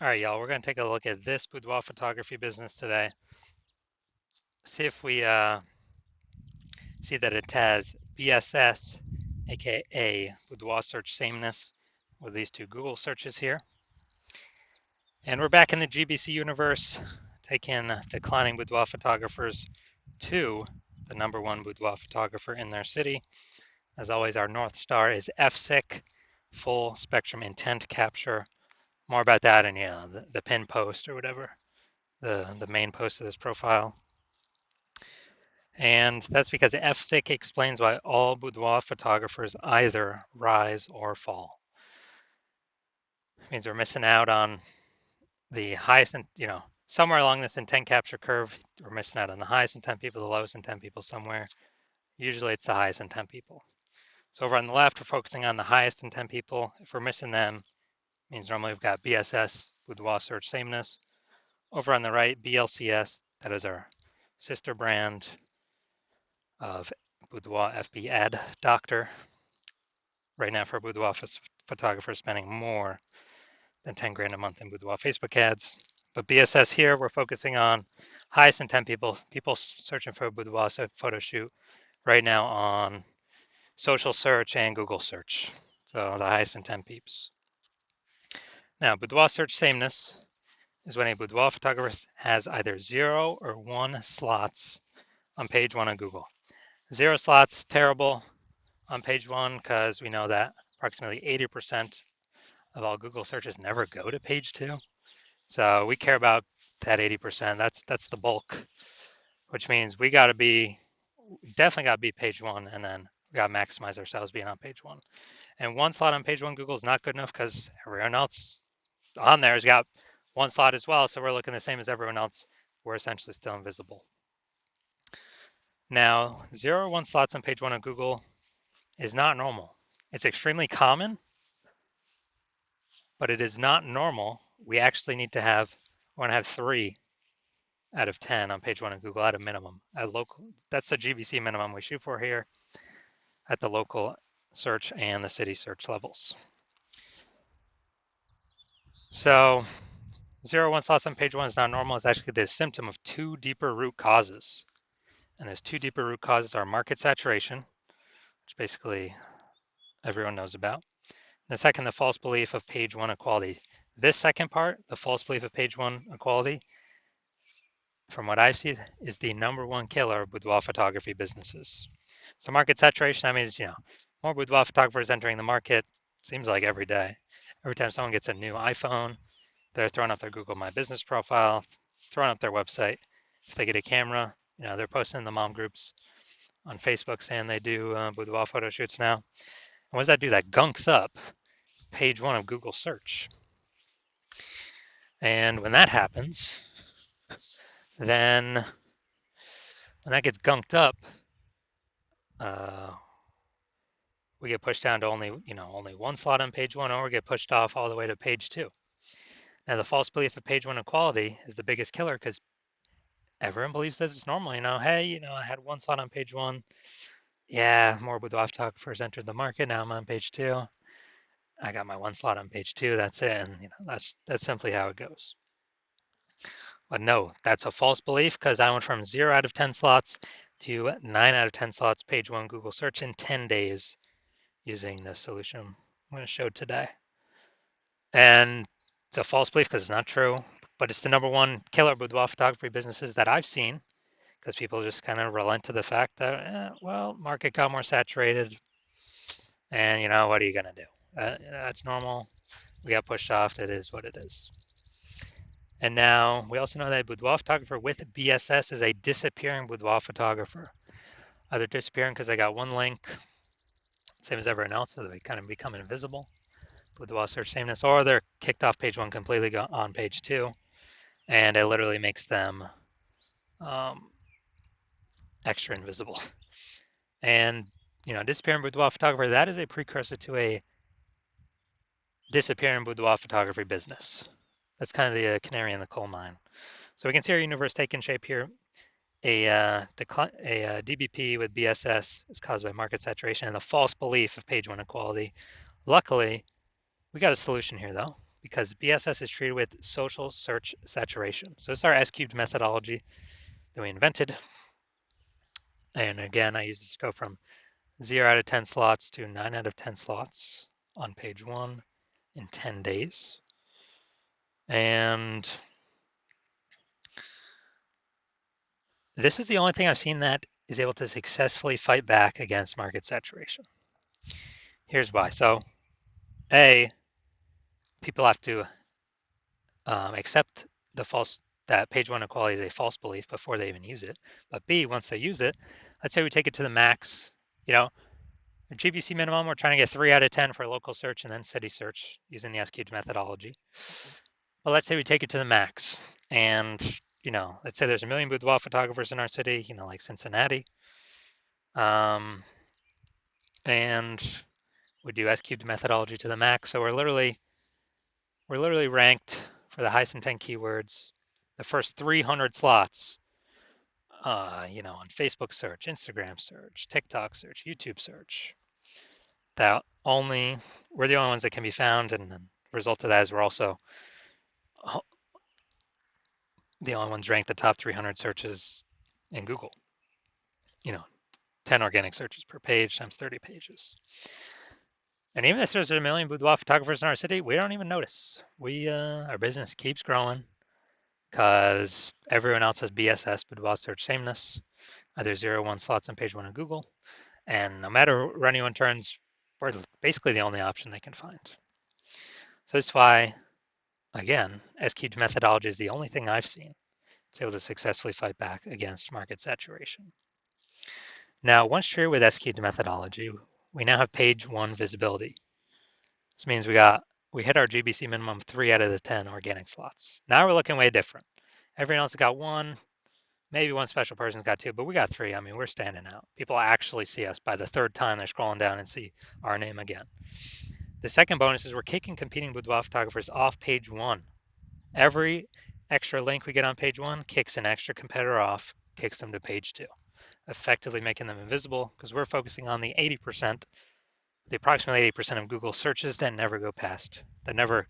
All right, y'all, we're going to take a look at this boudoir photography business today. See if we see that it has BSS, aka boudoir search sameness, with these two Google searches here. And we're back in the GBC universe, taking declining boudoir photographers to the #1 boudoir photographer in their city. As always, our North Star is FSIC, full spectrum intent capture. More about that in the pin post or whatever, the main post of this profile. And that's because FSIC explains why all boudoir photographers either rise or fall. It means we're missing out on the highest, somewhere along this intent capture curve, we're missing out on the highest intent people, the lowest intent people somewhere. Usually it's the highest intent people. So over on the left, we're focusing on the highest intent people. If we're missing them, it means normally we've got BSS, boudoir search sameness. Over on the right, BLCS, that is our sister brand of boudoir FB ad doctor. Right now for a boudoir photographer spending more than 10 grand a month in boudoir Facebook ads. But BSS here, we're focusing on highest intent people searching for a boudoir photo shoot right now on social search and Google search. So the highest intent peeps. Now, boudoir search sameness is when a boudoir photographer has either 0 or 1 slots on page 1 of Google. 0 slots, terrible on page 1 because we know that approximately 80% of all Google searches never go to page 2. So we care about that 80%. That's the bulk, which means we definitely got to be page 1, and then we got to maximize ourselves being on page 1. And 1 slot on page 1 Google is not good enough because everyone else on there has got 1 slot as well. So we're looking the same as everyone else. We're essentially still invisible. Now, 0 or 1 slots on page 1 of Google is not normal. It's extremely common, but it is not normal. We actually need to have 3 out of 10 on page 1 of Google at a minimum. That's the GBC minimum we shoot for here at the local search and the city search levels. So 0 1 slots on page 1 is not normal. It's actually the symptom of 2 deeper root causes. And those 2 deeper root causes are market saturation, which basically everyone knows about. And the second, the false belief of page 1 equality. This second part, the false belief of page 1 equality, from what I've seen, is the #1 killer of boudoir photography businesses. So market saturation, that means, more boudoir photographers entering the market, seems like every day. Every time someone gets a new iPhone, they're throwing up their Google My Business profile, throwing up their website. If they get a camera, they're posting in the mom groups on Facebook saying they do boudoir photo shoots now. And what does that do? That gunks up page 1 of Google search. And when that happens, then when that gets gunked up, we get pushed down to only 1 slot on page 1, or we get pushed off all the way to page 2. Now, the false belief of page 1 equality is the biggest killer because everyone believes that it's normal. Hey, I had 1 slot on page 1. Yeah, more boudoir photographers entered the market. Now I'm on page 2. I got my 1 slot on page 2. That's it. And that's simply how it goes. But no, that's a false belief because I went from 0 out of 10 slots to 9 out of 10 slots page 1 Google search in 10 days using the solution I'm going to show today. And it's a false belief because it's not true, but it's the #1 killer boudoir photography businesses that I've seen because people just kind of relent to the fact that, market got more saturated, and what are you going to do? That's normal. We got pushed off. It is what it is. And now we also know that a boudoir photographer with BSS is a disappearing boudoir photographer. Either disappearing because they got 1 link, same as everyone else, so they kind of become invisible, boudoir search sameness, or they're kicked off page 1 completely on page 2, and it literally makes them extra invisible. And disappearing boudoir photographer, that is a precursor to a disappearing boudoir photography business. That's kind of the canary in the coal mine. So we can see our universe taking shape here. A DBP with BSS is caused by market saturation and the false belief of page 1 equality. Luckily, we got a solution here though. because BSS is treated with social search saturation. So it's our S-cubed methodology that we invented. And again, I use this to go from 0 out of 10 slots to 9 out of 10 slots on page 1 in 10 days. And this is the only thing I've seen that is able to successfully fight back against market saturation. Here's why. So, A, people have to accept that page 1 equality is a false belief before they even use it. But B, once they use it, let's say we take it to the max, a GBC minimum, we're trying to get 3 out of 10 for local search and then city search using the SQL methodology. But let's say we take it to the max, and let's say there's a million boudoir photographers in our city, like Cincinnati, and we do S-cubed methodology to the max. So we're literally ranked for the highest intent keywords, the first 300 slots, on Facebook search, Instagram search, TikTok search, YouTube search. We're the only ones that can be found, and the result of that is we're also the only ones ranked the top 300 searches in Google. 10 organic searches per page times 30 pages. And even if there's a million boudoir photographers in our city, we don't even notice. Our business keeps growing because everyone else has BSS, boudoir search sameness, either 0 or 1 slots on page 1 of Google. And no matter where anyone turns, we're basically the only option they can find. So that's why, again, S-cubed methodology is the only thing I've seen that's able to successfully fight back against market saturation. Now, once treated with S-cubed methodology, we now have page 1 visibility. This means we hit our GBC minimum 3 out of the 10 organic slots. Now we're looking way different. Everyone else got 1, maybe one special person's got 2, but we got 3. I mean, we're standing out. People actually see us by the 3rd time they're scrolling down and see our name again. The second bonus is we're kicking competing boudoir photographers off page 1. Every extra link we get on page 1 kicks an extra competitor off, kicks them to page 2, effectively making them invisible because we're focusing on the approximately 80% of Google searches that never go past, that never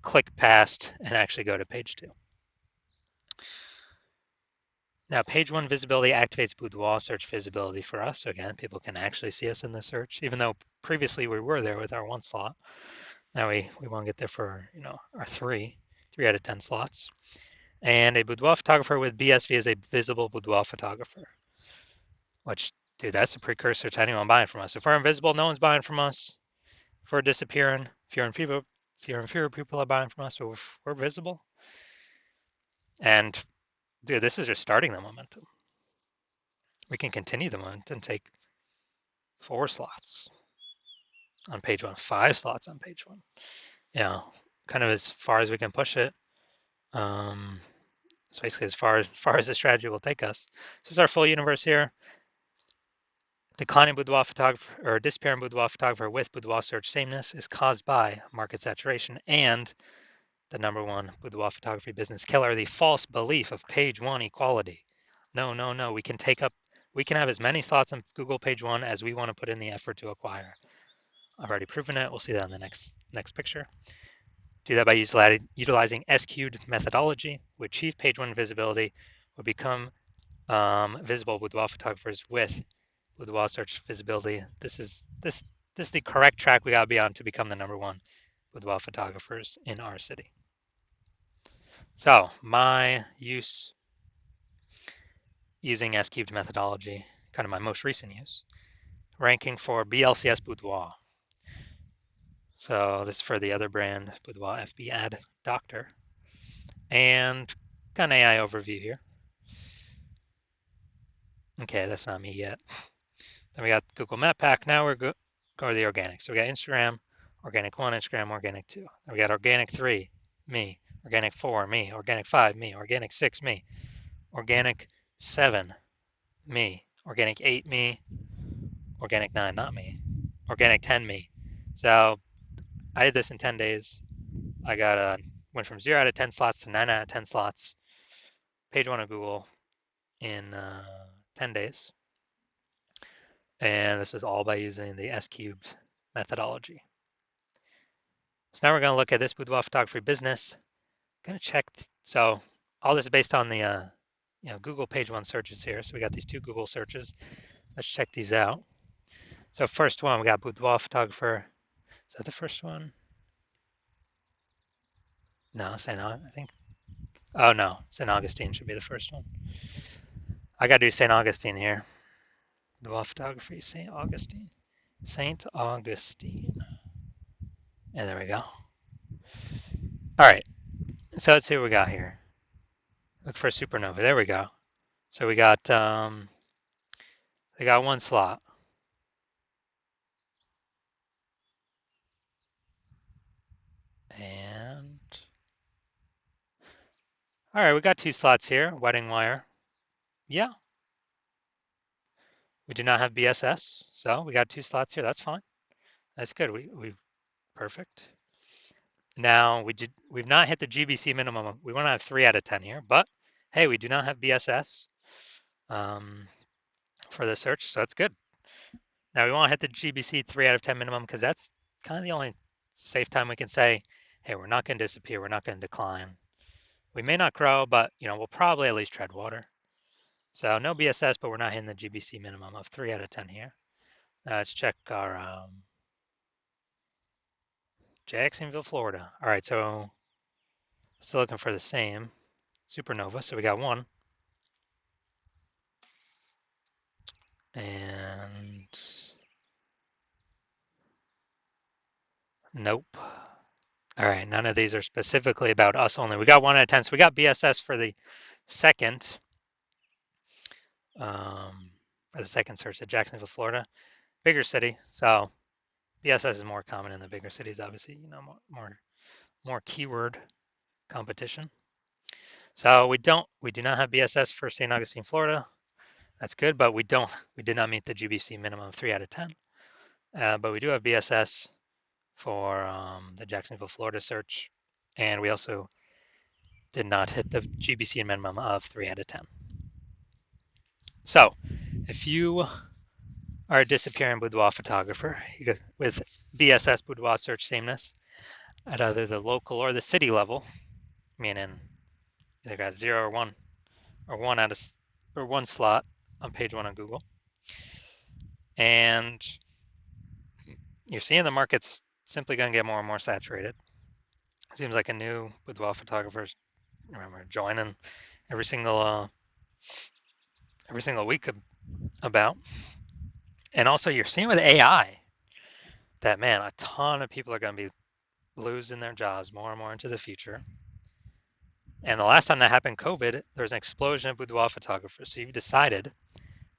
click past and actually go to page 2. Now, page 1 visibility activates boudoir search visibility for us. So again, people can actually see us in the search, even though previously we were there with our 1 slot. Now we want to get there for our 3 out of 10 slots. And a boudoir photographer with BSV is a visible boudoir photographer, which, dude, that's a precursor to anyone buying from us. If we're invisible, no one's buying from us. If we're disappearing, fewer and fewer people are buying from us. So if we're visible, and dude, this is just starting the momentum. We can continue the momentum, take 4 slots on page 1, 5 slots on page 1. Kind of as far as we can push it. It's basically as far as the strategy will take us. This is our full universe here. Declining boudoir photographer or disappearing boudoir photographer with boudoir search sameness is caused by market saturation and the number 1 boudoir photography business killer, the false belief of page 1 equality. No. We can have as many slots on Google page 1 as we want to put in the effort to acquire. I've already proven it. We'll see that in the next picture. Do that by utilizing S-cubed methodology. We achieve page 1 visibility. We become visible boudoir photographers with boudoir search visibility. This is the correct track we gotta be on to become the number 1 boudoir photographers in our city. So my use using S-cubed methodology, kind of my most recent use, ranking for BLCS Boudoir. So this is for the other brand, Boudoir FB Ad Doctor. And got an AI overview here. Okay, that's not me yet. Then we got Google Map Pack. Now we're going to the organic. So we got Instagram, organic 1, Instagram, organic 2. Then we got organic 3, me. Organic 4, me. Organic 5, me. Organic 6, me. Organic 7, me. Organic 8, me. Organic 9, not me. Organic 10, me. So I did this in 10 days. I went from 0 out of 10 slots to 9 out of 10 slots. Page 1 of Google in 10 days. And this was all by using the S-cubed methodology. So now we're going to look at this boudoir photography business. Going to check. So all this is based on the Google page one searches here. So we got these two Google searches. Let's check these out. So first one, we got boudoir photographer. Is that the first one? No, I think. Oh no, St. Augustine should be the first one. I got to do St. Augustine here. Boudoir photography, St. Augustine. St. Augustine. And there we go. All right. So let's see what we got here. Look for supernova. There we go. So we got they got one slot. And all right, we got two slots here. Wedding wire. Yeah, we do not have BSS, so we got two slots here. That's fine. That's good. We perfect. Now we've not hit the GBC minimum. We want to have 3 out of 10 here, but hey, we do not have BSS for the search, so that's good. Now we want to hit the GBC 3 out of 10 minimum because that's kind of the only safe time we can say, hey, we're not going to disappear, we're not going to decline. We may not grow, but we'll probably at least tread water. So no BSS, but we're not hitting the GBC minimum of 3 out of 10 here. Let's check our Jacksonville, Florida. All right, so still looking for the same supernova. So we got one. And nope. All right, none of these are specifically about us only. We got 1 out of 10. So we got BSS for the second search at Jacksonville, Florida. Bigger city. So BSS is more common in the bigger cities, obviously, more keyword competition. So we do not have BSS for St. Augustine, Florida. That's good, but we did not meet the GBC minimum of 3 out of 10. But we do have BSS for the Jacksonville, Florida search, and we also did not hit the GBC minimum of 3 out of 10. So if you are a disappearing boudoir photographer with BSS boudoir search sameness at either the local or the city level, meaning either got 0 or 1 or one slot on page 1 on Google, and you're seeing the market's simply going to get more and more saturated. It seems like a new boudoir photographers joining every single week about. And also you're seeing with AI that, man, a ton of people are going to be losing their jobs more and more into the future. And the last time that happened, COVID, there was an explosion of boudoir photographers. So you've decided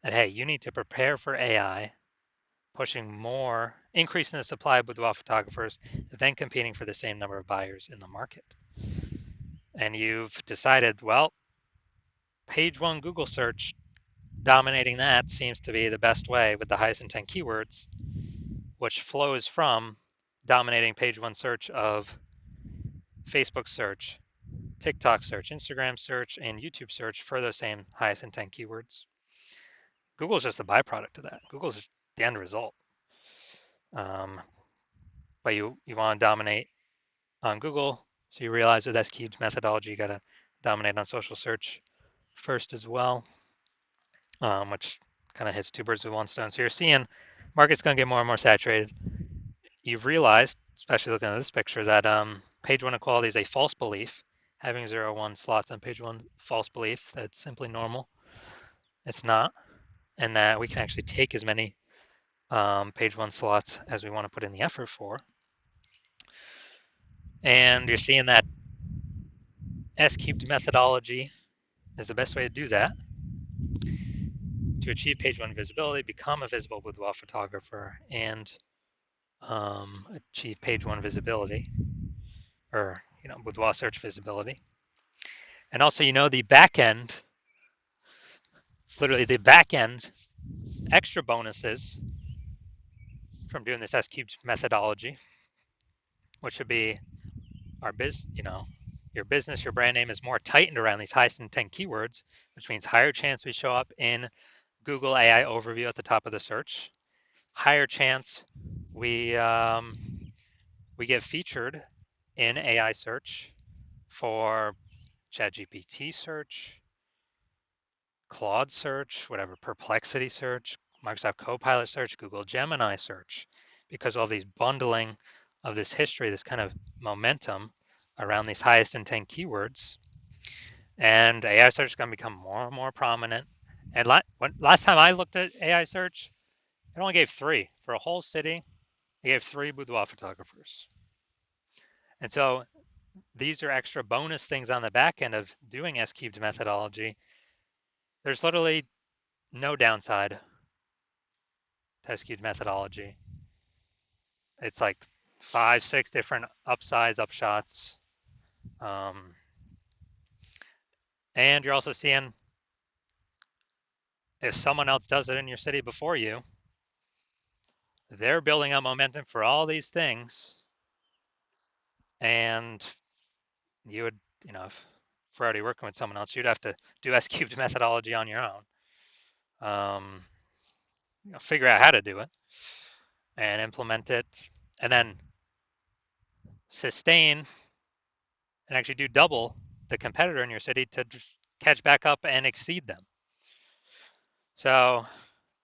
that, hey, you need to prepare for AI, increasing the supply of boudoir photographers, then competing for the same number of buyers in the market. And you've decided, well, page 1 Google search, dominating that seems to be the best way with the highest intent keywords, which flows from dominating page 1 search of Facebook search, TikTok search, Instagram search, and YouTube search for those same highest intent keywords. Google is just a byproduct of that. Google's the end result. But you want to dominate on Google, so you realize with S-Cubed methodology, you got to dominate on social search first as well, which kind of hits 2 birds with 1 stone. So you're seeing market's going to get more and more saturated. You've realized, especially looking at this picture, that page 1 equality is a false belief. Having 0, 1 slots on page 1, false belief. That's simply normal. It's not. And that we can actually take as many page 1 slots as we want to put in the effort for. And you're seeing that S-cubed methodology is the best way to do that. To achieve page 1 visibility, become a visible boudoir photographer, and achieve page 1 visibility, or boudoir search visibility. And also, the back end, literally the back end extra bonuses from doing this S-cubed methodology, which would be your business, your brand name is more tightened around these highest intent keywords, which means higher chance we show up in Google AI overview at the top of the search, higher chance we we get featured in AI search for ChatGPT search, Claude search, whatever, Perplexity search, Microsoft Copilot search, Google Gemini search, because all these bundling of this history, this kind of momentum around these highest intent keywords. And AI search is going to become more and more prominent. And last time I looked at AI search, it only gave 3 for a whole city. It gave 3 boudoir photographers. And so these are extra bonus things on the back end of doing S cubed methodology. There's literally no downside to S cubed methodology. It's like 5, 6 different upsides, upshots. And you're also seeing if someone else does it in your city before you, they're building up momentum for all these things. And you would, if we're already working with someone else, you'd have to do S cubed methodology on your own. Figure out how to do it and implement it, and then sustain and actually do double the competitor in your city to catch back up and exceed them. So,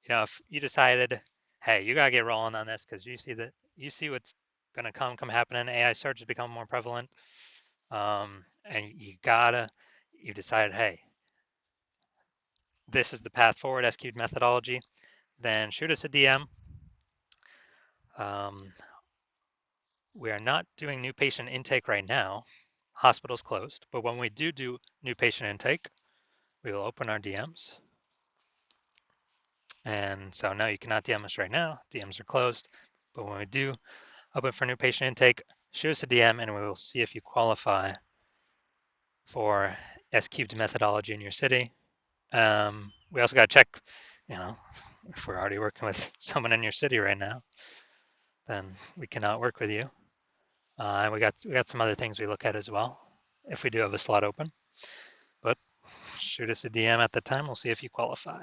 if you decided, hey, you gotta get rolling on this because you see what's gonna come happening. AI search has become more prevalent, and you decided, hey, this is the path forward, S cubed methodology. Then shoot us a DM. We are not doing new patient intake right now. Hospital's closed, but when we do new patient intake, we will open our DMs. And so no, you cannot DM us right now. DMs are closed. But when we do open for new patient intake, shoot us a DM and we will see if you qualify for S cubed methodology in your city. We also got to check, if we're already working with someone in your city right now, then we cannot work with you. And we got some other things we look at as well if we do have a slot open. But shoot us a DM at the time. We'll see if you qualify.